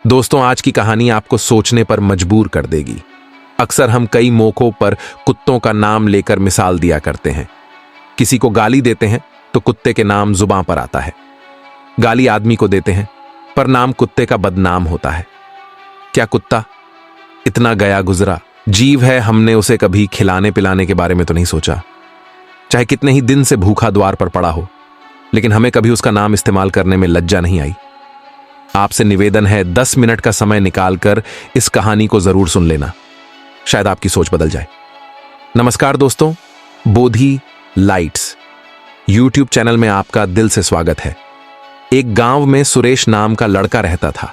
दोस्तों, आज की कहानी आपको सोचने पर मजबूर कर देगी। अक्सर हम कई मौकों पर कुत्तों का नाम लेकर मिसाल दिया करते हैं। किसी को गाली देते हैं तो कुत्ते के नाम जुबां पर आता है। गाली आदमी को देते हैं पर नाम कुत्ते का बदनाम होता है। क्या कुत्ता इतना गया गुजरा जीव है? हमने उसे कभी खिलाने पिलाने के बारे में तो नहीं सोचा। चाहे कितने ही दिन से भूखा द्वार पर पड़ा हो, लेकिन हमें कभी उसका नाम इस्तेमाल करने में लज्जा नहीं आई। आपसे निवेदन है, 10 मिनट का समय निकालकर इस कहानी को जरूर सुन लेना। शायद आपकी सोच बदल जाए। नमस्कार दोस्तों, बोधी लाइट्स YouTube चैनल में आपका दिल से स्वागत है। एक गांव में सुरेश नाम का लड़का रहता था।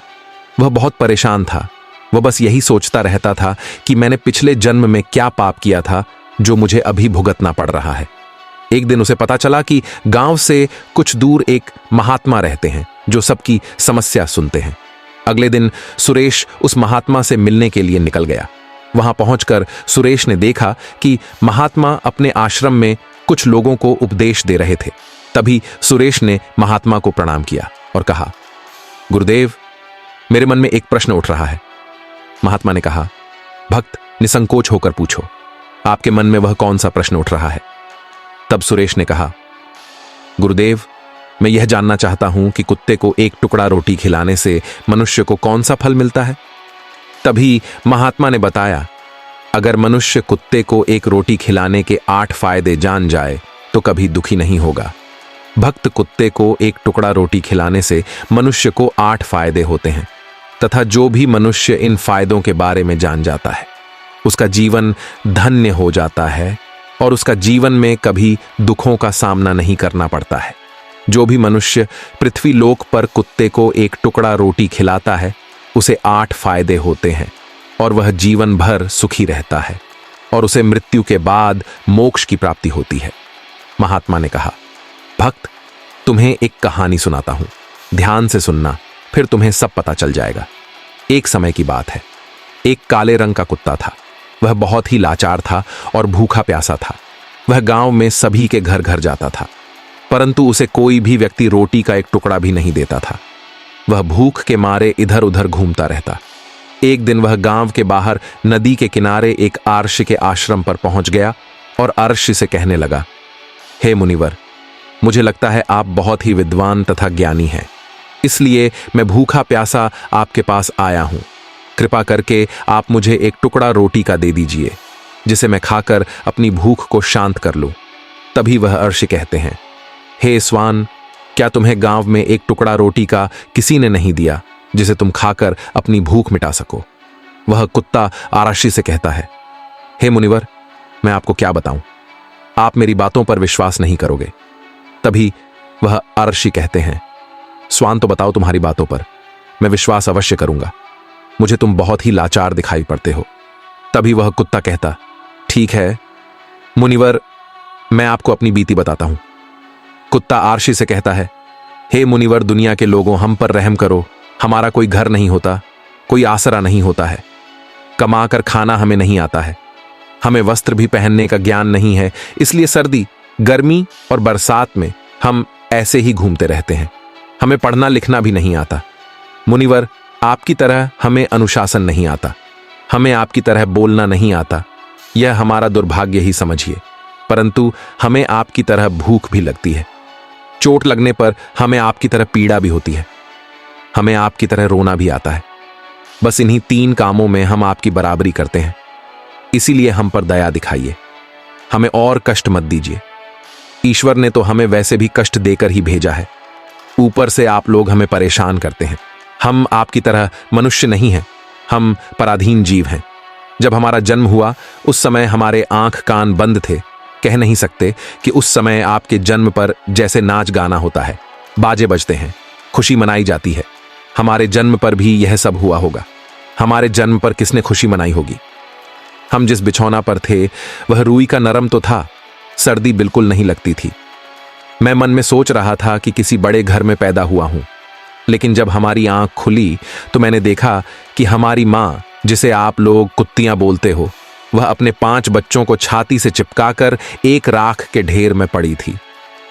वह बहुत परेशान था। वह बस यही सोचता रहता था कि मैंने पिछले जन्म में क्या पाप किया था जो मुझे अभी भुगतना पड़ रहा है। एक दिन उसे पता चला कि गांव से कुछ दूर एक महात्मा रहते हैं जो सबकी समस्या सुनते हैं। अगले दिन सुरेश उस महात्मा से मिलने के लिए निकल गया। वहां पहुंचकर सुरेश ने देखा कि महात्मा अपने आश्रम में कुछ लोगों को उपदेश दे रहे थे। तभी सुरेश ने महात्मा को प्रणाम किया और कहा, गुरुदेव, मेरे मन में एक प्रश्न उठ रहा है। महात्मा ने कहा, भक्त, निसंकोच होकर पूछो, आपके मन में वह कौन सा प्रश्न उठ रहा है? तब सुरेश ने कहा, गुरुदेव, मैं यह जानना चाहता हूं कि कुत्ते को एक टुकड़ा रोटी खिलाने से मनुष्य को कौन सा फल मिलता है? तभी महात्मा ने बताया, अगर मनुष्य कुत्ते को एक रोटी खिलाने के 8 फायदे जान जाए तो कभी दुखी नहीं होगा। भक्त, कुत्ते को एक टुकड़ा रोटी खिलाने से मनुष्य को 8 फायदे होते हैं तथा जो भी मनुष्य इन फायदों के बारे में जान जाता है उसका जीवन धन्य हो जाता है और उसका जीवन में कभी दुखों का सामना नहीं करना पड़ता है। जो भी मनुष्य पृथ्वी लोक पर कुत्ते को एक टुकड़ा रोटी खिलाता है उसे 8 फायदे होते हैं और वह जीवन भर सुखी रहता है और उसे मृत्यु के बाद मोक्ष की प्राप्ति होती है। महात्मा ने कहा, भक्त, तुम्हें एक कहानी सुनाता हूं, ध्यान से सुनना, फिर तुम्हें सब पता चल जाएगा। एक समय की बात है। एक काले रंग का कुत्ता था। वह बहुत ही लाचार था और भूखा प्यासा था। वह गांव में सभी के घर घर जाता था, परंतु उसे कोई भी व्यक्ति रोटी का एक टुकड़ा भी नहीं देता था। वह भूख के मारे इधर उधर घूमता रहता। एक दिन वह गांव के बाहर नदी के किनारे एक आर्षि के आश्रम पर पहुंच गया और आर्षि से कहने लगा, हे मुनिवर, मुझे लगता है आप बहुत ही विद्वान तथा ज्ञानी हैं, इसलिए मैं भूखा प्यासा आपके पास आया हूं। कृपा करके आप मुझे एक टुकड़ा रोटी का दे दीजिए जिसे मैं खाकर अपनी भूख को शांत कर लूं। तभी वह अर्षि कहते हैं, हे स्वान, क्या तुम्हें गांव में एक टुकड़ा रोटी का किसी ने नहीं दिया जिसे तुम खाकर अपनी भूख मिटा सको? वह कुत्ता आराशी से कहता है, हे मुनिवर, मैं आपको क्या बताऊं, आप मेरी बातों पर विश्वास नहीं करोगे। तभी वह आराशी कहते हैं, स्वान, तो बताओ तुम्हारी बातों पर, मैं विश्वास अवश्य करूंगा। मुझे तुम बहुत ही लाचार दिखाई पड़ते हो। तभी वह कुत्ता कहता, ठीक है मुनिवर, मैं आपको अपनी बीती बताता हूं। कुत्ता आर्षि से कहता है, हे मुनिवर, दुनिया के लोगों, हम पर रहम करो। हमारा कोई घर नहीं होता, कोई आसरा नहीं होता है, कमाकर खाना हमें नहीं आता है, हमें वस्त्र भी पहनने का ज्ञान नहीं है, इसलिए सर्दी, गर्मी और बरसात में हम ऐसे ही घूमते रहते हैं। हमें पढ़ना लिखना भी नहीं आता। मुनिवर, आपकी तरह हमें अनुशासन नहीं आता, हमें आपकी तरह बोलना नहीं आता। यह हमारा दुर्भाग्य ही समझिए, परंतु हमें आपकी तरह भूख भी लगती है। चोट लगने पर हमें आपकी तरह पीड़ा भी होती है। हमें आपकी तरह रोना भी आता है। बस इन्हीं 3 कामों में हम आपकी बराबरी करते हैं, इसीलिए हम पर दया दिखाइए, हमें और कष्ट मत दीजिए। ईश्वर ने तो हमें वैसे भी कष्ट देकर ही भेजा है, ऊपर से आप लोग हमें परेशान करते हैं। हम आपकी तरह मनुष्य नहीं हैं, हम पराधीन जीव हैं। जब हमारा जन्म हुआ उस समय हमारे आंख कान बंद थे। कह नहीं सकते कि उस समय आपके जन्म पर जैसे नाच गाना होता है, बाजे बजते हैं, खुशी मनाई जाती है, हमारे जन्म पर भी यह सब हुआ होगा। हमारे जन्म पर किसने खुशी मनाई होगी? हम जिस बिछौना पर थे वह रुई का नरम तो था, सर्दी बिल्कुल नहीं लगती थी। मैं मन में सोच रहा था कि किसी बड़े घर में पैदा हुआ हूं, लेकिन जब हमारी आंख खुली तो मैंने देखा कि हमारी मां, जिसे आप लोग कुत्तियां बोलते हो, वह अपने 5 बच्चों को छाती से चिपकाकर एक राख के ढेर में पड़ी थी।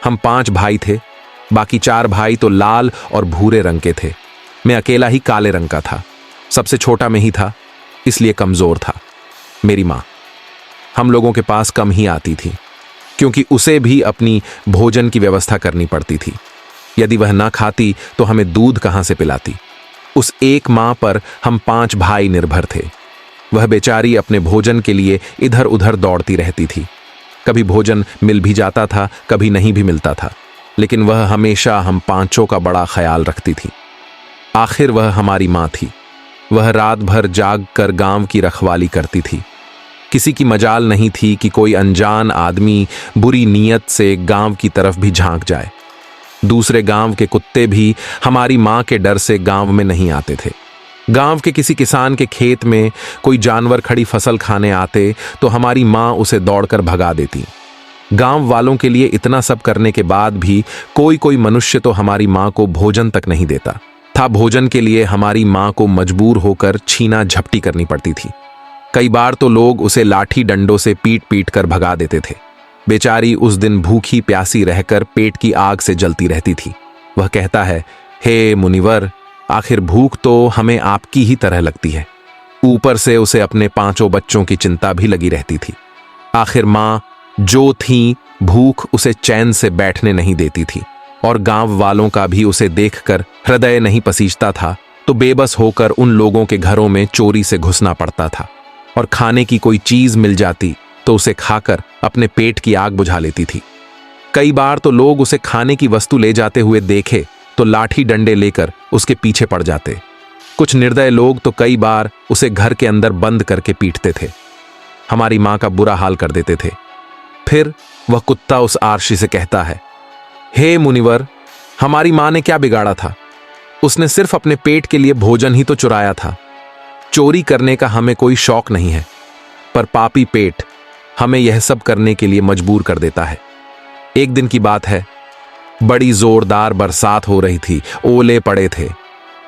हम 5 भाई थे, बाकी 4 भाई तो लाल और भूरे रंग के थे। मैं अकेला ही काले रंग का था, सबसे छोटा में ही था, इसलिए कमजोर था। मेरी माँ हम लोगों के पास कम ही आती थी, क्योंकि उसे भी अपनी भोजन की व्यवस्था करनी पड़ती थी। यदि वह न खाती तो हमें दूध कहाँ से पिलाती। उस एक माँ पर हम 5 भाई निर्भर थे। वह बेचारी अपने भोजन के लिए इधर उधर दौड़ती रहती थी। कभी भोजन मिल भी जाता था, कभी नहीं भी मिलता था, लेकिन वह हमेशा हम 5 का बड़ा ख्याल रखती थी। आखिर वह हमारी माँ थी। वह रात भर जाग कर गांव की रखवाली करती थी। किसी की मजाल नहीं थी कि कोई अनजान आदमी बुरी नीयत से गांव की तरफ भी झांक जाए। दूसरे गांव के कुत्ते भी हमारी माँ के डर से गांव में नहीं आते थे। गांव के किसी किसान के खेत में कोई जानवर खड़ी फसल खाने आते तो हमारी माँ उसे दौड़कर भगा देती। गांव वालों के लिए इतना सब करने के बाद भी कोई कोई मनुष्य तो हमारी माँ को भोजन तक नहीं देता था। भोजन के लिए हमारी माँ को मजबूर होकर छीना झपटी करनी पड़ती थी। कई बार तो लोग उसे लाठी डंडों से पीट पीट कर भगा देते थे। बेचारी उस दिन भूखी प्यासी रहकर पेट की आग से जलती रहती थी। वह कहता है, हे मुनिवर, आखिर भूख तो हमें आपकी ही तरह लगती है। ऊपर से उसे अपने 5 बच्चों की चिंता भी लगी रहती थी। आखिर माँ जो थी, भूख उसे चैन से बैठने नहीं देती थी, और गांव वालों का भी उसे देखकर हृदय नहीं पसीजता था, तो बेबस होकर उन लोगों के घरों में चोरी से घुसना पड़ता था। और खाने की कोई चीज मिल जाती तो उसे खाकर अपने पेट की आग बुझा लेती थी। कई बार तो लोग उसे खाने की वस्तु ले जाते हुए देखे तो लाठी डंडे लेकर उसके पीछे पड़ जाते। कुछ निर्दय लोग तो कई बार उसे घर के अंदर बंद करके पीटते थे। हमारी माँ का बुरा हाल कर देते थे। फिर वह कुत्ता उस आरशी से कहता है, हे मुनिवर, हमारी माँ ने क्या बिगाड़ा था? उसने सिर्फ अपने पेट के लिए भोजन ही तो चुराया था। चोरी करने का हमें कोई शौक नहीं है, पर पापी पेट हमें यह सब करने के लिए मजबूर कर देता है। एक दिन की बात है, बड़ी जोरदार बरसात हो रही थी, ओले पड़े थे,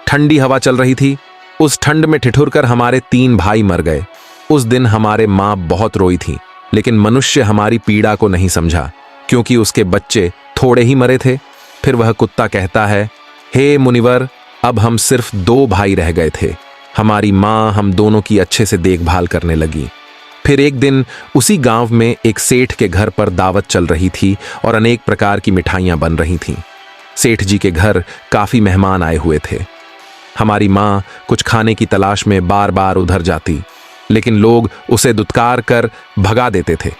ठंडी हवा चल रही थी। उस ठंड में ठिठुरकर हमारे 3 भाई मर गए। उस दिन हमारे माँ बहुत रोई थी, लेकिन मनुष्य हमारी पीड़ा को नहीं समझा, क्योंकि उसके बच्चे थोड़े ही मरे थे। फिर वह कुत्ता कहता है, हे मुनिवर, अब हम सिर्फ 2 भाई रह गए थे। हमारी माँ हम दोनों की अच्छे से देखभाल करने लगी। फिर एक दिन उसी गांव में एक सेठ के घर पर दावत चल रही थी और अनेक प्रकार की मिठाइयां बन रही थीं। सेठ जी के घर काफी मेहमान आए हुए थे। हमारी माँ कुछ खाने की तलाश में बार बार उधर जाती, लेकिन लोग उसे दुत्कार कर भगा देते थे।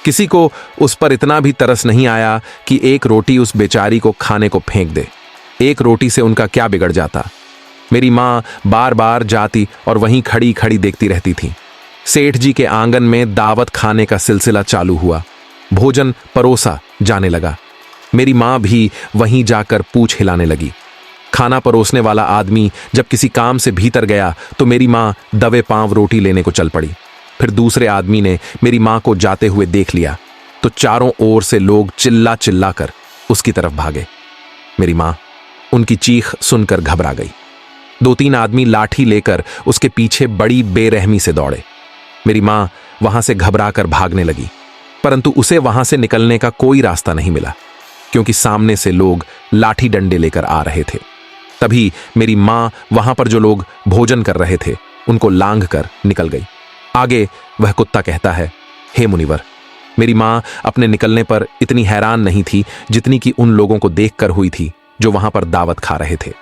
किसी को उस पर इतना भी तरस नहीं आया कि एक रोटी उस बेचारी को खाने को फेंक दे। एक रोटी से उनका क्या बिगड़ जाता। मेरी माँ बार बार जाती और वहीं खड़ी खड़ी देखती रहती थी। सेठ जी के आंगन में दावत खाने का सिलसिला चालू हुआ। भोजन परोसा जाने लगा। मेरी माँ भी वहीं जाकर पूंछ हिलाने लगी। खाना परोसने वाला आदमी जब किसी काम से भीतर गया तो मेरी माँ दबे पांव रोटी लेने को चल पड़ी। फिर दूसरे आदमी ने मेरी माँ को जाते हुए देख लिया तो चारों ओर से लोग चिल्ला चिल्ला कर उसकी तरफ भागे। मेरी माँ उनकी चीख सुनकर घबरा गई। 2-3 आदमी लाठी लेकर उसके पीछे बड़ी बेरहमी से दौड़े। मेरी माँ वहां से घबरा कर भागने लगी, परंतु उसे वहां से निकलने का कोई रास्ता नहीं मिला, क्योंकि सामने से लोग लाठी डंडे लेकर आ रहे थे। तभी मेरी माँ वहां पर जो लोग भोजन कर रहे थे उनको लांघ कर निकल गई। आगे वह कुत्ता कहता है, हे मुनिवर, मेरी माँ अपने निकलने पर इतनी हैरान नहीं थी जितनी कि उन लोगों को देखकर हुई थी जो वहां पर दावत खा रहे थे।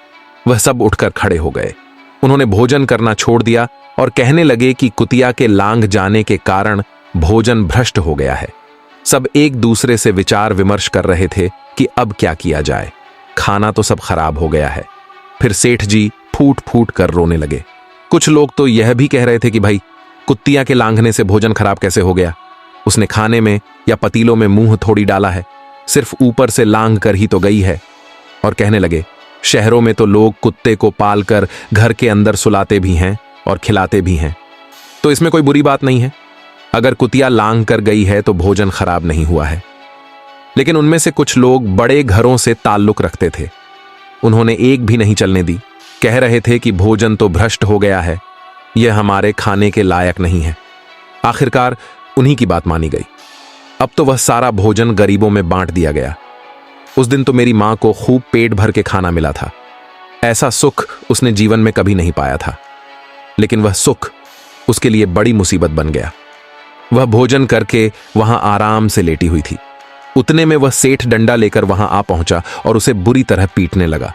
वह सब उठकर खड़े हो गए। उन्होंने भोजन करना छोड़ दिया और कहने लगे कि कुतिया के लांघ जाने के कारण भोजन भ्रष्ट हो गया है। सब एक दूसरे से विचार विमर्श कर रहे थे कि अब क्या किया जाए। खाना तो सब खराब हो गया है। फिर सेठ जी फूट फूट कर रोने लगे। कुछ लोग तो यह भी कह रहे थे कि भाई, कुत्तिया के लांघने से भोजन खराब कैसे हो गया? उसने खाने में या पतीलों में मुंह थोड़ी डाला है, सिर्फ ऊपर से लांघ कर ही तो गई है। और कहने लगे, शहरों में तो लोग कुत्ते को पालकर घर के अंदर सुलाते भी हैं और खिलाते भी हैं, तो इसमें कोई बुरी बात नहीं है। अगर कुतिया लांघ कर गई है तो भोजन खराब नहीं हुआ है। लेकिन उनमें से कुछ लोग बड़े घरों से ताल्लुक रखते थे। उन्होंने एक भी नहीं चलने दी। कह रहे थे कि भोजन तो भ्रष्ट हो गया है, यह हमारे खाने के लायक नहीं है। आखिरकार उन्हीं की बात मानी गई। अब तो वह सारा भोजन गरीबों में बांट दिया गया। उस दिन तो मेरी मां को खूब पेट भर के खाना मिला था। ऐसा सुख उसने जीवन में कभी नहीं पाया था, लेकिन वह सुख उसके लिए बड़ी मुसीबत बन गया। वह भोजन करके वहां आराम से लेटी हुई थी। उतने में वह सेठ डंडा लेकर वहां आ पहुंचा और उसे बुरी तरह पीटने लगा।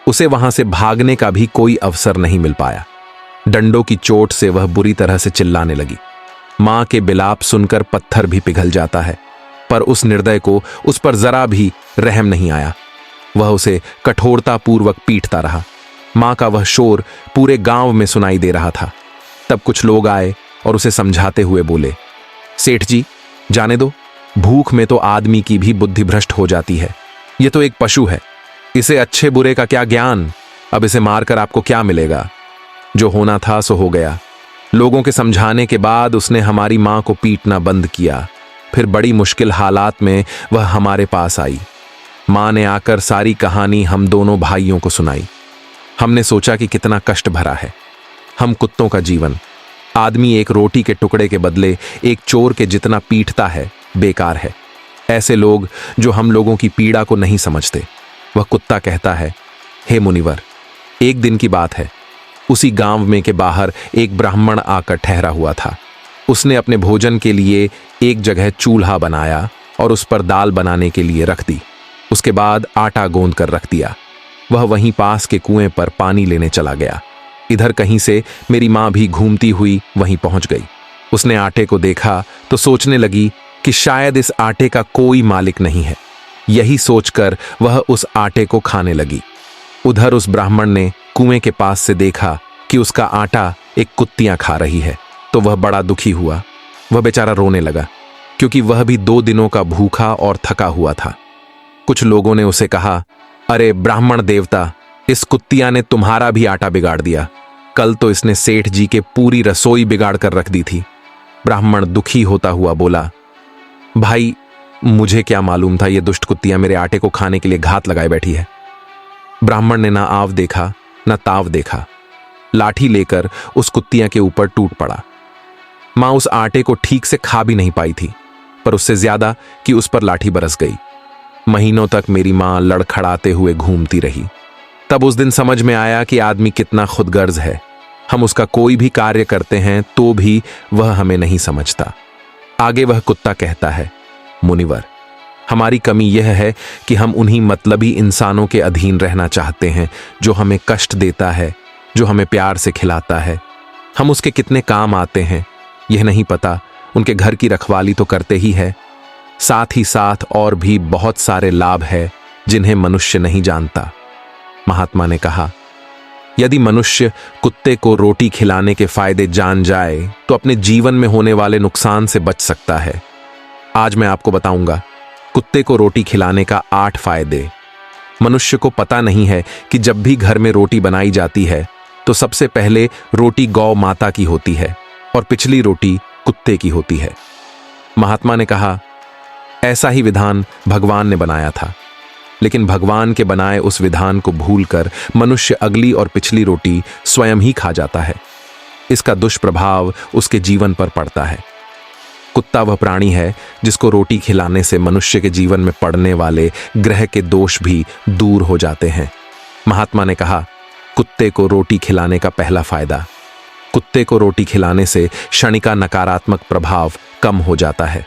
उसे वहां से भागने का भी कोई अवसर नहीं मिल पाया। डंडों की चोट से वह बुरी तरह से चिल्लाने लगी। मां के बिलाप सुनकर पत्थर भी पिघल जाता है, पर उस निर्दय को उस पर जरा भी रहम नहीं आया। वह उसे कठोरतापूर्वक पीटता रहा। मां का वह शोर पूरे गांव में सुनाई दे रहा था। तब कुछ लोग आए और उसे समझाते हुए बोले, सेठ जी, जाने दो, भूख में तो आदमी की भी बुद्धि भ्रष्ट हो जाती है। यह तो एक पशु है, इसे अच्छे बुरे का क्या ज्ञान। अब इसे मारकर आपको क्या मिलेगा? जो होना था सो हो गया। लोगों के समझाने के बाद उसने हमारी मां को पीटना बंद किया। फिर बड़ी मुश्किल हालात में वह हमारे पास आई। मां ने आकर सारी कहानी हम दोनों भाइयों को सुनाई। हमने सोचा कि कितना कष्ट भरा है हम कुत्तों का जीवन। आदमी एक रोटी के टुकड़े के बदले एक चोर के जितना पीटता है, बेकार है। ऐसे लोग जो हम लोगों की पीड़ा को नहीं समझते। वह कुत्ता कहता है, हे मुनिवर, एक दिन की बात है, उसी गांव में के बाहर एक ब्राह्मण आकर ठहरा हुआ था। उसने अपने भोजन के लिए एक जगह चूल्हा बनाया और उस पर दाल बनाने के लिए रख दी। उसके बाद आटा गोंद कर रख दिया। वह वहीं पास के कुएं पर पानी लेने चला गया। इधर कहीं से मेरी मां भी घूमती हुई वहीं पहुंच गई। उसने आटे को देखा तो सोचने लगी कि शायद इस आटे का कोई मालिक नहीं है। यही सोचकर वह उस आटे को खाने लगी। उधर उस ब्राह्मण ने कुएं के पास से देखा कि उसका आटा एक कुत्तियां खा रही है, तो वह बड़ा दुखी हुआ। वह बेचारा रोने लगा, क्योंकि वह भी 2 दिनों का भूखा और थका हुआ था। कुछ लोगों ने उसे कहा, अरे ब्राह्मण देवता, इस कुत्तिया ने तुम्हारा भी आटा बिगाड़ दिया। कल तो इसने सेठ जी के पूरी रसोई बिगाड़ कर रख दी थी। ब्राह्मण दुखी होता हुआ बोला, भाई, मुझे क्या मालूम था ये दुष्ट कुत्तियां मेरे आटे को खाने के लिए घात लगाए बैठी है। ब्राह्मण ने ना आव देखा ना ताव देखा, लाठी लेकर उस कुत्तिया के ऊपर टूट पड़ा। मां उस आटे को ठीक से खा भी नहीं पाई थी, पर उससे ज्यादा कि उस पर लाठी बरस गई। महीनों तक मेरी मां लड़खड़ाते हुए घूमती रही। तब उस दिन समझ में आया कि आदमी कितना खुदगर्ज है। हम उसका कोई भी कार्य करते हैं तो भी वह हमें नहीं समझता। आगे वह कुत्ता कहता है, मुनिवर, हमारी कमी यह है कि हम उन्हीं मतलबी इंसानों के अधीन रहना चाहते हैं जो हमें कष्ट देता है, जो हमें प्यार से खिलाता है। हम उसके कितने काम आते हैं यह नहीं पता। उनके घर की रखवाली तो करते ही है, साथ ही साथ और भी बहुत सारे लाभ है जिन्हें मनुष्य नहीं जानता। महात्मा ने कहा, यदि मनुष्य कुत्ते को रोटी खिलाने के फायदे जान जाए तो अपने जीवन में होने वाले नुकसान से बच सकता है। आज मैं आपको बताऊंगा कुत्ते को रोटी खिलाने का 8 फायदे। मनुष्य को पता नहीं है कि जब भी घर में रोटी बनाई जाती है तो सबसे पहले रोटी गौ माता की होती है और पिछली रोटी कुत्ते की होती है। महात्मा ने कहा, ऐसा ही विधान भगवान ने बनाया था, लेकिन भगवान के बनाए उस विधान को भूलकर मनुष्य अगली और पिछली रोटी स्वयं ही खा जाता है। इसका दुष्प्रभाव उसके जीवन पर पड़ता है। कुत्ता वह प्राणी है जिसको रोटी खिलाने से मनुष्य के जीवन में पड़ने वाले ग्रह के दोष भी दूर हो जाते हैं। महात्मा ने कहा, कुत्ते को रोटी खिलाने का पहला फायदा, कुत्ते को रोटी खिलाने से शनि का नकारात्मक प्रभाव कम हो जाता है।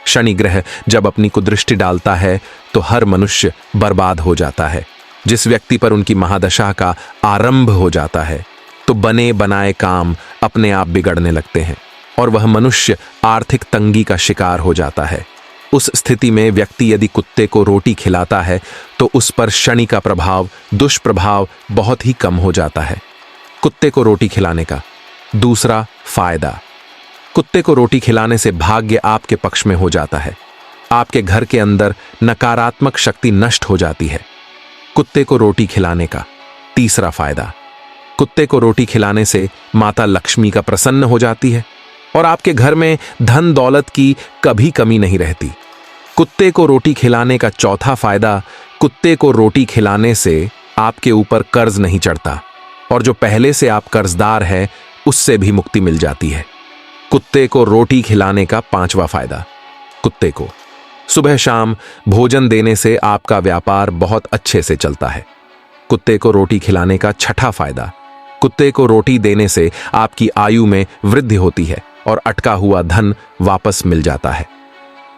शनि ग्रह जब अपनी कुदृष्टि डालता है तो हर मनुष्य बर्बाद हो जाता है। जिस व्यक्ति पर उनकी महादशा का आरंभ हो जाता है तो बने बनाए काम अपने आप बिगड़ने लगते हैं और वह मनुष्य आर्थिक तंगी का शिकार हो जाता है। उस स्थिति में व्यक्ति यदि कुत्ते को रोटी खिलाता है तो उस पर शनि का प्रभाव, दुष्प्रभाव बहुत ही कम हो जाता है। कुत्ते को रोटी खिलाने का दूसरा फायदा, कुत्ते को रोटी खिलाने से भाग्य आपके पक्ष में हो जाता है। आपके घर के अंदर नकारात्मक शक्ति नष्ट हो जाती है। कुत्ते को रोटी खिलाने का तीसरा फायदा, कुत्ते को रोटी खिलाने से माता लक्ष्मी का प्रसन्न हो जाती है और आपके घर में धन दौलत की कभी कमी नहीं रहती। कुत्ते को रोटी खिलाने का चौथा फायदा, कुत्ते को रोटी खिलाने से आपके ऊपर कर्ज नहीं चढ़ता और जो पहले से आप कर्जदार हैं उससे भी मुक्ति मिल जाती है। कुत्ते को रोटी खिलाने का पांचवा फायदा, कुत्ते को सुबह शाम भोजन देने से आपका व्यापार बहुत अच्छे से चलता है। कुत्ते को रोटी खिलाने का छठा फायदा। कुत्ते को रोटी देने से आपकी आयु में वृद्धि होती है और अटका हुआ धन वापस मिल जाता है।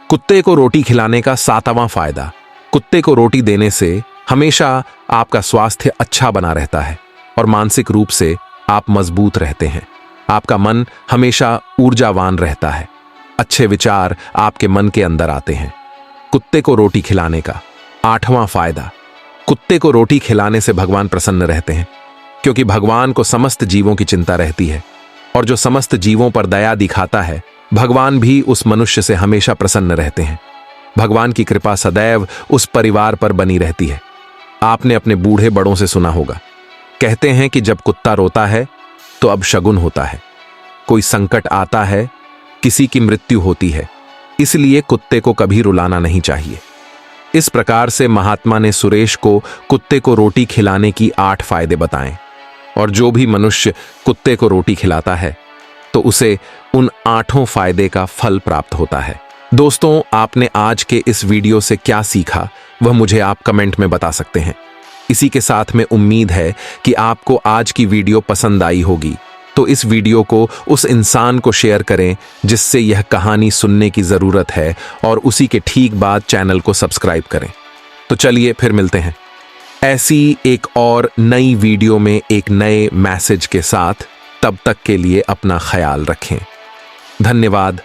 कुत्ते को रोटी खिलाने का सातवां फायदा। कुत्ते को रोटी देने से हमेशा आपका स्वास्थ्य अच्छा बना रहता है और मानसिक रूप से आप मजबूत रहते हैं। आपका मन हमेशा ऊर्जावान रहता है। अच्छे विचार आपके मन के अंदर आते हैं। कुत्ते को रोटी खिलाने का आठवां फायदा। कुत्ते को रोटी खिलाने से भगवान प्रसन्न रहते हैं, क्योंकि भगवान को समस्त जीवों की चिंता रहती है और जो समस्त जीवों पर दया दिखाता है, भगवान भी उस मनुष्य से हमेशा प्रसन्न रहते हैं। भगवान की कृपा सदैव उस परिवार पर बनी रहती है। आपने अपने बूढ़े बड़ों से सुना होगा, कहते हैं कि जब कुत्ता रोता है तो अब शगुन होता है, कोई संकट आता है, किसी की मृत्यु होती है, इसलिए कुत्ते को कभी रुलाना नहीं चाहिए। इस प्रकार से महात्मा ने सुरेश को कुत्ते को रोटी खिलाने की 8 फायदे बताएं, और जो भी मनुष्य कुत्ते को रोटी खिलाता है तो उसे उन 8 फायदे का फल प्राप्त होता है। दोस्तों, आपने आज के इस वीडियो से क्या सीखा वह मुझे आप कमेंट में बता सकते हैं। इसी के साथ में उम्मीद है कि आपको आज की वीडियो पसंद आई होगी, तो इस वीडियो को उस इंसान को शेयर करें जिससे यह कहानी सुनने की जरूरत है, और उसी के ठीक बाद चैनल को सब्सक्राइब करें। तो चलिए फिर मिलते हैं ऐसी एक और नई वीडियो में एक नए मैसेज के साथ। तब तक के लिए अपना ख्याल रखें। धन्यवाद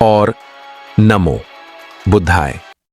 और नमो बुद्धाय।